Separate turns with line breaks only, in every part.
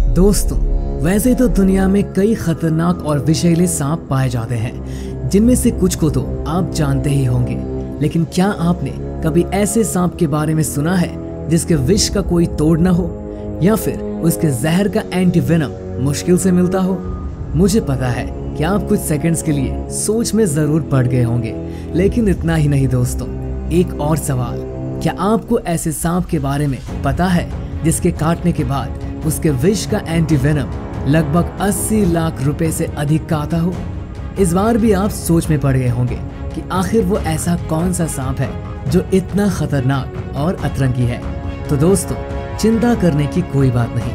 दोस्तों, वैसे तो दुनिया में कई खतरनाक और विषैले सांप पाए जाते हैं, जिनमें से कुछ को तो आप जानते ही होंगे। लेकिन क्या आपने कभी ऐसे सांप के बारे में सुना है जिसके विष का कोई तोड़ ना हो, या फिर उसके जहर का एंटीवेनम मुश्किल से मिलता हो? मुझे पता है कि आप कुछ सेकंड्स के लिए सोच में जरूर पड़ गए होंगे, लेकिन इतना ही नहीं दोस्तों, एक और सवाल। क्या आपको ऐसे सांप के बारे में पता है जिसके काटने के बाद उसके विष का एंटीवेनम लगभग 80 लाख रुपए से अधिक का आता हो? इस बार भी आप सोच में पड़ गए होंगे कि आखिर वो ऐसा कौन सा सांप है जो इतना खतरनाक और अतरंगी है। तो दोस्तों, चिंता करने की कोई बात नहीं।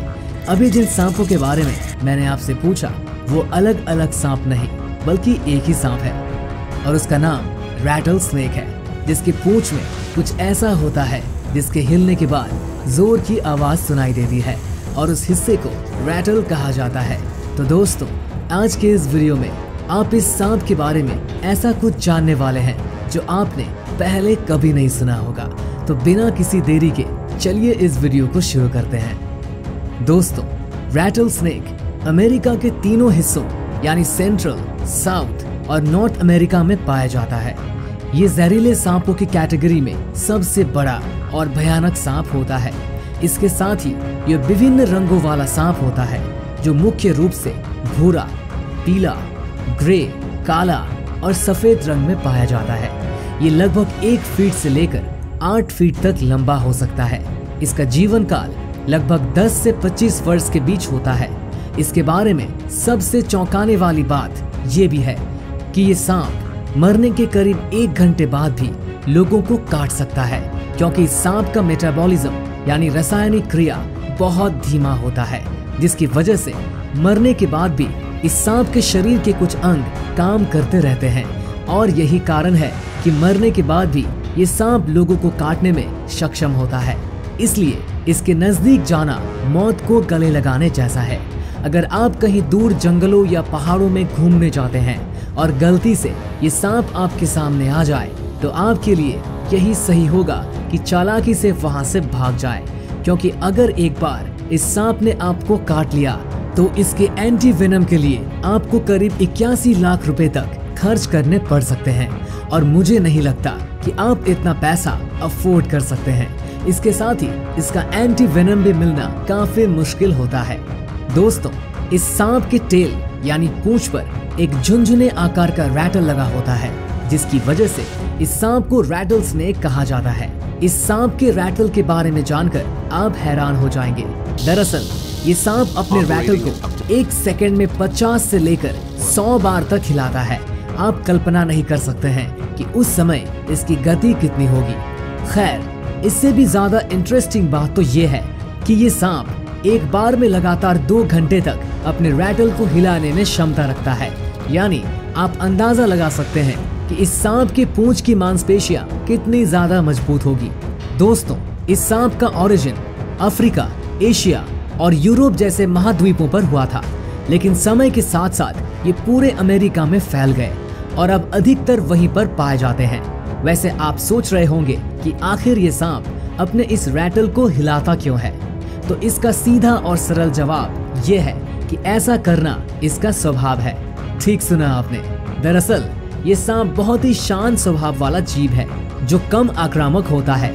अभी जिन सांपों के बारे में मैंने आपसे पूछा वो अलग अलग सांप नहीं बल्कि एक ही सांप है, और उसका नाम रैटल स्नेक है, जिसकी पूंछ में कुछ ऐसा होता है जिसके हिलने के बाद जोर की आवाज सुनाई देती है, और उस हिस्से को रैटल कहा जाता है। तो दोस्तों, आज के इस वीडियो में आप इस सांप के बारे में ऐसा कुछ जानने वाले हैं जो आपने पहले कभी नहीं सुना होगा। तो बिना किसी देरी के चलिए इस वीडियो को शुरू करते हैं। दोस्तों, रैटल स्नेक अमेरिका के तीनों हिस्सों यानी सेंट्रल, साउथ और नॉर्थ अमेरिका में पाया जाता है। ये जहरीले सांपों की कैटेगरी में सबसे बड़ा और भयानक सांप होता है। इसके साथ ही ये विभिन्न रंगों वाला सांप होता है, जो मुख्य रूप से भूरा, पीला, ग्रे, काला और सफेद रंग में पाया जाता है। ये लगभग 1 फीट से लेकर 8 फीट तक लंबा हो सकता है। इसका जीवन काल लगभग 10 से 25 वर्ष के बीच होता है। इसके बारे में सबसे चौंकाने वाली बात ये भी है कि ये सांप मरने के करीब 1 घंटे बाद भी लोगों को काट सकता है, क्योंकि इस सांप का मेटाबॉलिज्म यानी रासायनिक क्रिया बहुत धीमा होता है, जिसकी वजह से मरने के बाद भी इस सांप के शरीर के कुछ अंग काम करते रहते हैं। और यही कारण है कि मरने के बाद भी ये सांप लोगों को काटने में सक्षम होता है। इसलिए इसके नजदीक जाना मौत को गले लगाने जैसा है। अगर आप कहीं दूर जंगलों या पहाड़ों में घूमने जाते हैं और गलती से ये सांप आपके सामने आ जाए, तो आपके लिए यही सही होगा कि चालाकी से वहां से भाग जाए, क्योंकि अगर एक बार इस सांप ने आपको काट लिया तो इसके एंटीवेनम के लिए आपको करीब 81 लाख रुपए तक खर्च करने पड़ सकते हैं, और मुझे नहीं लगता कि आप इतना पैसा अफोर्ड कर सकते हैं। इसके साथ ही इसका एंटीवेनम भी मिलना काफी मुश्किल होता है। दोस्तों, इस सांप के टेल यानी पूंछ पर एक झुनझुने आकार का रैटल लगा होता है, जिसकी वजह से इस सांप को रैटल स्नेक कहा जाता है। इस सांप के रैटल के बारे में जानकर आप हैरान हो जाएंगे। दरअसल ये सांप अपने रैटल को 1 सेकंड में 50 से लेकर 100 बार तक हिलाता है। आप कल्पना नहीं कर सकते हैं कि उस समय इसकी गति कितनी होगी। खैर, इससे भी ज्यादा इंटरेस्टिंग बात तो ये है कि ये सांप एक बार में लगातार 2 घंटे तक अपने रैटल को हिलाने में क्षमता रखता है। यानी आप अंदाजा लगा सकते हैं कि इस सांप की पूंछ की मांसपेशियां कितनी ज्यादा मजबूत होगी। दोस्तों, इस सांप का ओरिजिन अफ्रीका, एशिया और यूरोप जैसे महाद्वीपों पर हुआ था, लेकिन समय के साथ साथ ये पूरे अमेरिका में फैल गए और अब अधिकतर वहीं पर पाए जाते हैं। वैसे आप सोच रहे होंगे कि आखिर ये सांप अपने इस रैटल को हिलाता क्यों है? तो इसका सीधा और सरल जवाब ये है कि ऐसा करना इसका स्वभाव है। ठीक सुना आपने। दरअसल ये सांप बहुत ही शांत स्वभाव वाला जीव है, जो कम आक्रामक होता है।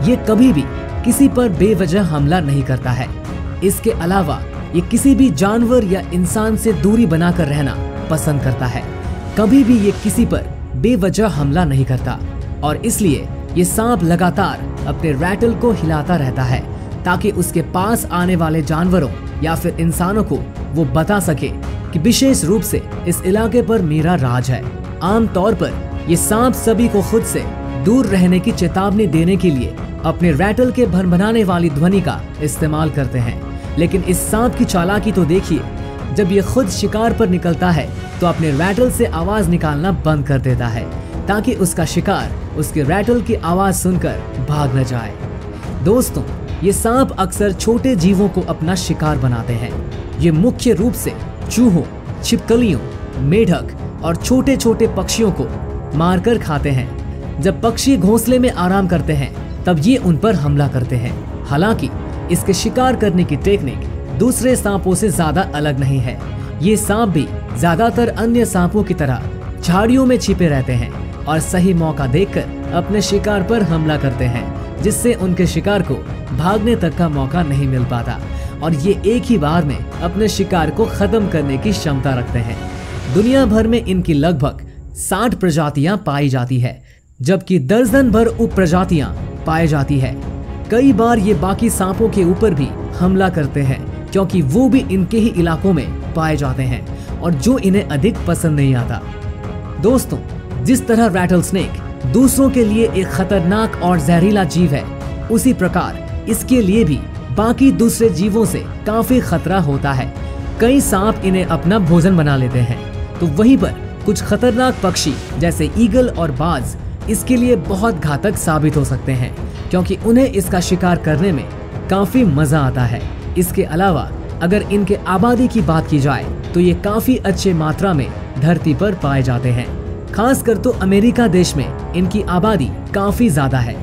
ये कभी भी किसी पर बेवजह हमला नहीं करता है। इसके अलावा ये किसी भी जानवर या इंसान से दूरी बनाकर रहना पसंद करता है। कभी भी ये किसी पर बेवजह हमला नहीं करता, और इसलिए ये सांप लगातार अपने रैटल को हिलाता रहता है, ताकि उसके पास आने वाले जानवरों या फिर इंसानों को वो बता सके कि विशेष रूप से इस इलाके पर मेरा राज है। आमतौर पर ये सांप सभी को खुद से दूर रहने की चेतावनी देने के लिए अपने रैटल के भनभनाने वाली ध्वनि का इस्तेमाल करते हैं। लेकिन इस सांप की चालाकी तो देखिए, जब ये खुद शिकार पर निकलता है तो अपने रैटल से आवाज निकालना बंद कर देता है, ताकि उसका शिकार उसके रैटल की आवाज सुनकर भाग न जाए। दोस्तों, ये सांप अक्सर छोटे जीवों को अपना शिकार बनाते हैं। ये मुख्य रूप से चूहों, छिपकलियों, मेढक और छोटे छोटे पक्षियों को मारकर खाते हैं। जब पक्षी घोंसले में आराम करते हैं तब ये उन पर हमला करते हैं। हालांकि इसके शिकार करने की टेक्निक दूसरे सांपों से ज्यादा अलग नहीं है। ये सांप भी ज्यादातर अन्य सांपों की तरह झाड़ियों में छिपे रहते हैं और सही मौका देखकर अपने शिकार पर हमला करते हैं, जिससे उनके शिकार को भागने तक का मौका नहीं मिल पाता और ये एक ही बार में अपने शिकार को खत्म करने की क्षमता रखते हैं। दुनिया भर में इनकी लगभग 60 प्रजातियां पाई जाती है, जबकि दर्जन भर उप प्रजातियां पाई जाती है। कई बार ये बाकी सांपों के ऊपर भी हमला करते हैं, क्योंकि वो भी इनके ही इलाकों में पाए जाते हैं और जो इन्हें अधिक पसंद नहीं आता। दोस्तों, जिस तरह रैटल स्नेक दूसरों के लिए एक खतरनाक और जहरीला जीव है, उसी प्रकार इसके लिए भी बाकी दूसरे जीवों से काफी खतरा होता है। कई सांप इन्हें अपना भोजन बना लेते हैं, तो वहीं पर कुछ खतरनाक पक्षी जैसे ईगल और बाज इसके लिए बहुत घातक साबित हो सकते हैं, क्योंकि उन्हें इसका शिकार करने में काफी मजा आता है। इसके अलावा अगर इनके आबादी की बात की जाए तो ये काफी अच्छे मात्रा में धरती पर पाए जाते हैं। खासकर तो अमेरिका देश में इनकी आबादी काफी ज्यादा है।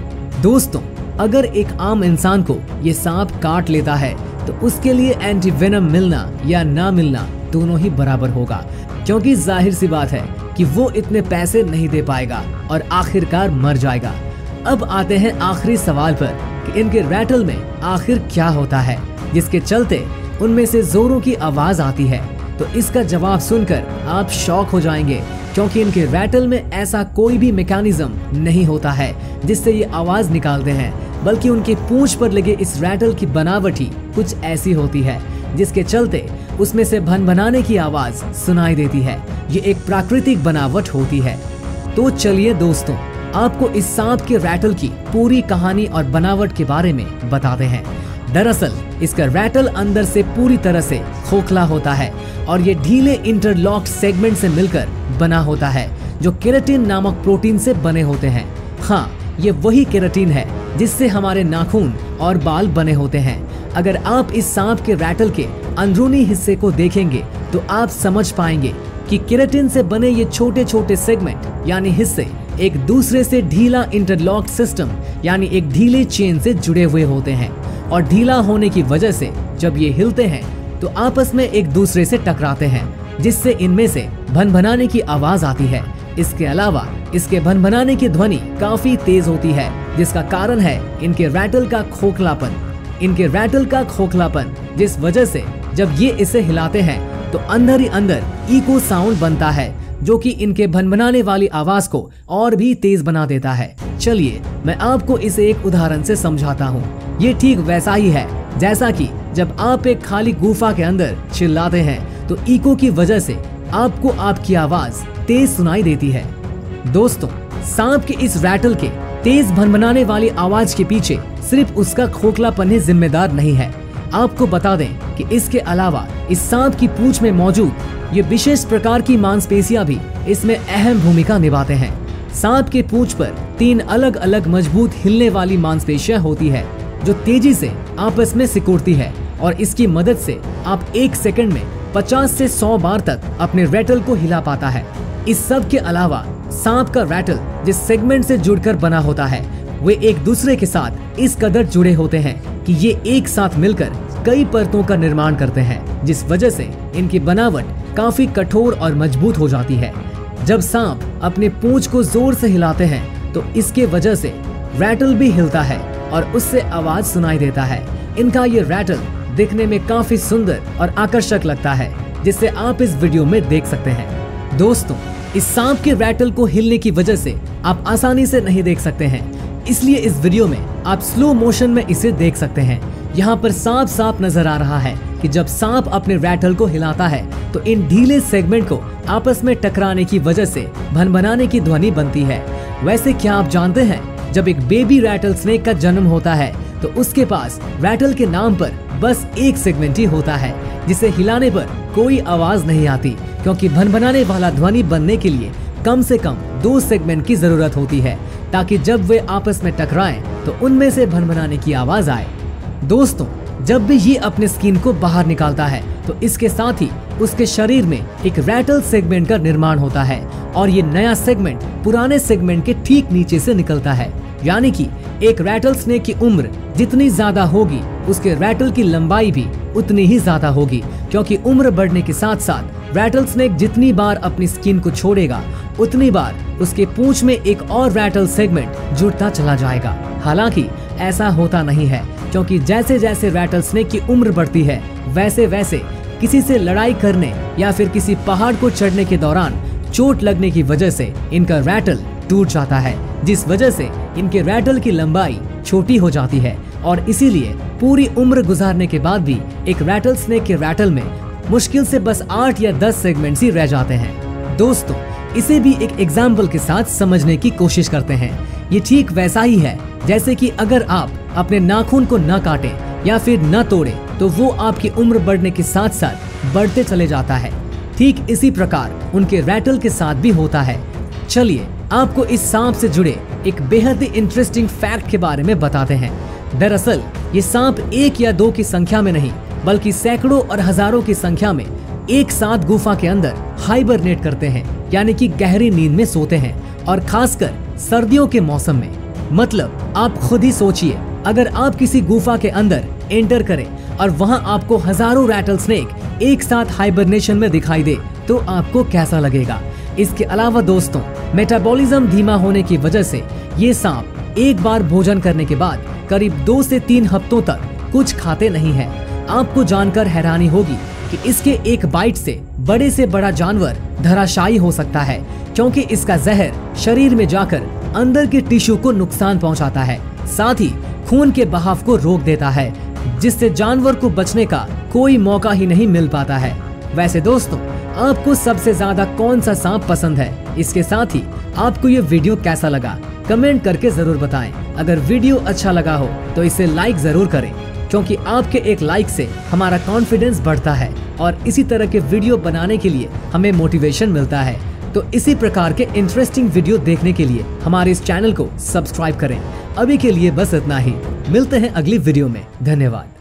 दोस्तों, अगर एक आम इंसान को ये सांप काट लेता है तो उसके लिए एंटी वेनम मिलना या ना मिलना दोनों ही बराबर होगा, क्योंकि जाहिर सी बात है कि वो इतने पैसे नहीं दे पाएगा और आखिरकार मर जाएगा। अब आते हैं आखिरी सवाल पर कि इनके रैटल में आखिर क्या होता है जिसके चलते उनमें से जोरों की आवाज आती है। तो इसका जवाब सुनकर आप शॉक हो जाएंगे, क्योंकि इनके रैटल में ऐसा कोई भी मैकेनिज्म नहीं होता है जिससे ये आवाज निकालते हैं, बल्कि उनके पूंछ पर लगे इस रैटल की बनावट ही कुछ ऐसी होती है जिसके चलते उसमें से भनभनाने की आवाज सुनाई देती है। ये एक प्राकृतिक बनावट होती है। तो चलिए दोस्तों, आपको इस सांप के रैटल की पूरी कहानी और बनावट के बारे में बताते हैं। दरअसल इसका रैटल अंदर से पूरी तरह से खोखला होता है और ये ढीले इंटरलॉक्ड सेगमेंट से मिलकर बना होता है, जो केराटिन नामक प्रोटीन से बने होते हैं। हाँ, ये वही केराटिन है जिससे हमारे नाखून और बाल बने होते हैं। अगर आप इस सांप के रैटल के अंदरूनी हिस्से को देखेंगे तो आप समझ पाएंगे कि केराटिन से बने ये छोटे छोटे सेगमेंट यानी हिस्से एक दूसरे से ढीला इंटरलॉक्ड सिस्टम यानी एक ढीले चेन से जुड़े हुए होते हैं, और ढीला होने की वजह से जब ये हिलते हैं तो आपस में एक दूसरे से टकराते हैं, जिससे इनमें से भनभनाने की आवाज आती है। इसके अलावा इसके भनभनाने की ध्वनि काफी तेज होती है, जिसका कारण है इनके रैटल का खोखलापन, जिस वजह से जब ये इसे हिलाते हैं तो अंदर ही अंदर इको साउंड बनता है, जो कि इनके भनभनाने वाली आवाज को और भी तेज बना देता है। चलिए मैं आपको इसे एक उदाहरण से समझाता हूँ। ये ठीक वैसा ही है जैसा कि जब आप एक खाली गुफा के अंदर चिल्लाते हैं तो इको की वजह से आपको आपकी आवाज तेज सुनाई देती है। दोस्तों, सांप के इस रैटल के तेज भनभनाने वाली आवाज के पीछे सिर्फ उसका खोखलापन ही जिम्मेदार नहीं है। आपको बता दें कि इसके अलावा इस सांप की पूंछ में मौजूद ये विशेष प्रकार की मांसपेशियां भी इसमें अहम भूमिका निभाते हैं। सांप के पूंछ पर 3 अलग अलग मजबूत हिलने वाली मांसपेशियां होती है, जो तेजी से आपस में सिकुड़ती है, और इसकी मदद से आप 1 सेकंड में 50 से 100 बार तक अपने रैटल को हिला पाता है। इस सब के अलावा सांप का रैटल जिस सेगमेंट से जुड़कर बना होता है, वे एक दूसरे के साथ इस कदर जुड़े होते हैं कि ये एक साथ मिलकर कई परतों का निर्माण करते हैं, जिस वजह से इनकी बनावट काफी कठोर और मजबूत हो जाती है। जब सांप अपने पूंछ को जोर से हिलाते हैं तो इसके वजह से रैटल भी हिलता है और उससे आवाज सुनाई देता है। इनका ये रैटल दिखने में काफी सुंदर और आकर्षक लगता है, जिसे आप इस वीडियो में देख सकते हैं। दोस्तों, इस सांप के रैटल को हिलने की वजह से आप आसानी से नहीं देख सकते हैं, इसलिए इस वीडियो में आप स्लो मोशन में इसे देख सकते हैं। यहाँ पर साफ साफ नजर आ रहा है कि जब सांप अपने रैटल को हिलाता है तो इन ढीले सेगमेंट को आपस में टकराने की वजह से भनभनाने की ध्वनि बनती है। वैसे क्या आप जानते हैं, जब एक बेबी रैटल स्नेक का जन्म होता है तो उसके पास रैटल के नाम पर बस एक सेगमेंट ही होता है, जिसे हिलाने पर कोई आवाज नहीं आती, क्योंकि भनभनाने वाला ध्वनि बनने के लिए कम से कम 2 सेगमेंट की जरूरत होती है, ताकि जब वे आपस में टकराएं तो उनमें से भनभनाने की आवाज आए। दोस्तों, जब भी ये अपने स्किन को बाहर निकालता है तो इसके साथ ही उसके शरीर में एक रैटल सेगमेंट का निर्माण होता है, और ये नया सेगमेंट पुराने सेगमेंट के ठीक नीचे से निकलता है। यानी कि एक रैटल स्नेक की उम्र जितनी ज्यादा होगी, उसके रैटल की लंबाई भी उतनी ही ज्यादा होगी, क्योंकि उम्र बढ़ने के साथ साथ रैटल स्नेक जितनी बार अपनी स्किन को छोड़ेगा उतनी बार उसके पूंछ में एक और रैटल सेगमेंट जुड़ता चला जाएगा। हालांकि ऐसा होता नहीं है, क्योंकि जैसे जैसे रैटल स्नेक की उम्र बढ़ती है वैसे वैसे किसी से लड़ाई करने या फिर किसी पहाड़ को चढ़ने के दौरान चोट लगने की वजह से इनका रैटल टूट जाता है, जिस वजह से इनके रैटल की लंबाई छोटी हो जाती है और इसीलिए पूरी उम्र गुजारने के बाद भी एक रैटल स्नेक के रैटल में मुश्किल से बस 8 या 10 सेगमेंट्स ही रह जाते हैं। दोस्तों, इसे भी एक एग्जाम्पल के साथ समझने की कोशिश करते हैं। ये ठीक वैसा ही है जैसे कि अगर आप अपने नाखून को न काटें या फिर न तोड़े तो वो आपकी उम्र बढ़ने के साथ साथ बढ़ते चले जाता है। ठीक इसी प्रकार उनके रैटल के साथ भी होता है। चलिए आपको इस सांप से जुड़े एक बेहद ही इंटरेस्टिंग फैक्ट के बारे में बताते हैं। दरअसल ये सांप 1 या 2 की संख्या में नहीं बल्कि सैकड़ों और हजारों की संख्या में एक साथ गुफा के अंदर हाइबरनेट करते हैं, यानी कि गहरी नींद में सोते हैं, और खासकर सर्दियों के मौसम में। मतलब आप खुद ही सोचिए, अगर आप किसी गुफा के अंदर एंटर करें और वहां आपको हजारों रैटल स्नेक एक साथ हाइबरनेशन में दिखाई दे तो आपको कैसा लगेगा। इसके अलावा दोस्तों, मेटाबॉलिज्म धीमा होने की वजह से ये सांप एक बार भोजन करने के बाद करीब 2 से 3 हफ्तों तक कुछ खाते नहीं है। आपको जानकर हैरानी होगी कि इसके एक बाइट से बड़ा जानवर धराशायी हो सकता है, क्योंकि इसका जहर शरीर में जाकर अंदर के टिश्यू को नुकसान पहुंचाता है, साथ ही खून के बहाव को रोक देता है, जिससे जानवर को बचने का कोई मौका ही नहीं मिल पाता है। वैसे दोस्तों, आपको सबसे ज्यादा कौन सा सांप पसंद है? इसके साथ ही आपको ये वीडियो कैसा लगा कमेंट करके जरूर बताएं। अगर वीडियो अच्छा लगा हो तो इसे लाइक जरूर करें, क्योंकि आपके एक लाइक से हमारा कॉन्फिडेंस बढ़ता है और इसी तरह के वीडियो बनाने के लिए हमें मोटिवेशन मिलता है। तो इसी प्रकार के इंटरेस्टिंग वीडियो देखने के लिए हमारे इस चैनल को सब्सक्राइब करें। अभी के लिए बस इतना ही, मिलते हैं अगली वीडियो में। धन्यवाद।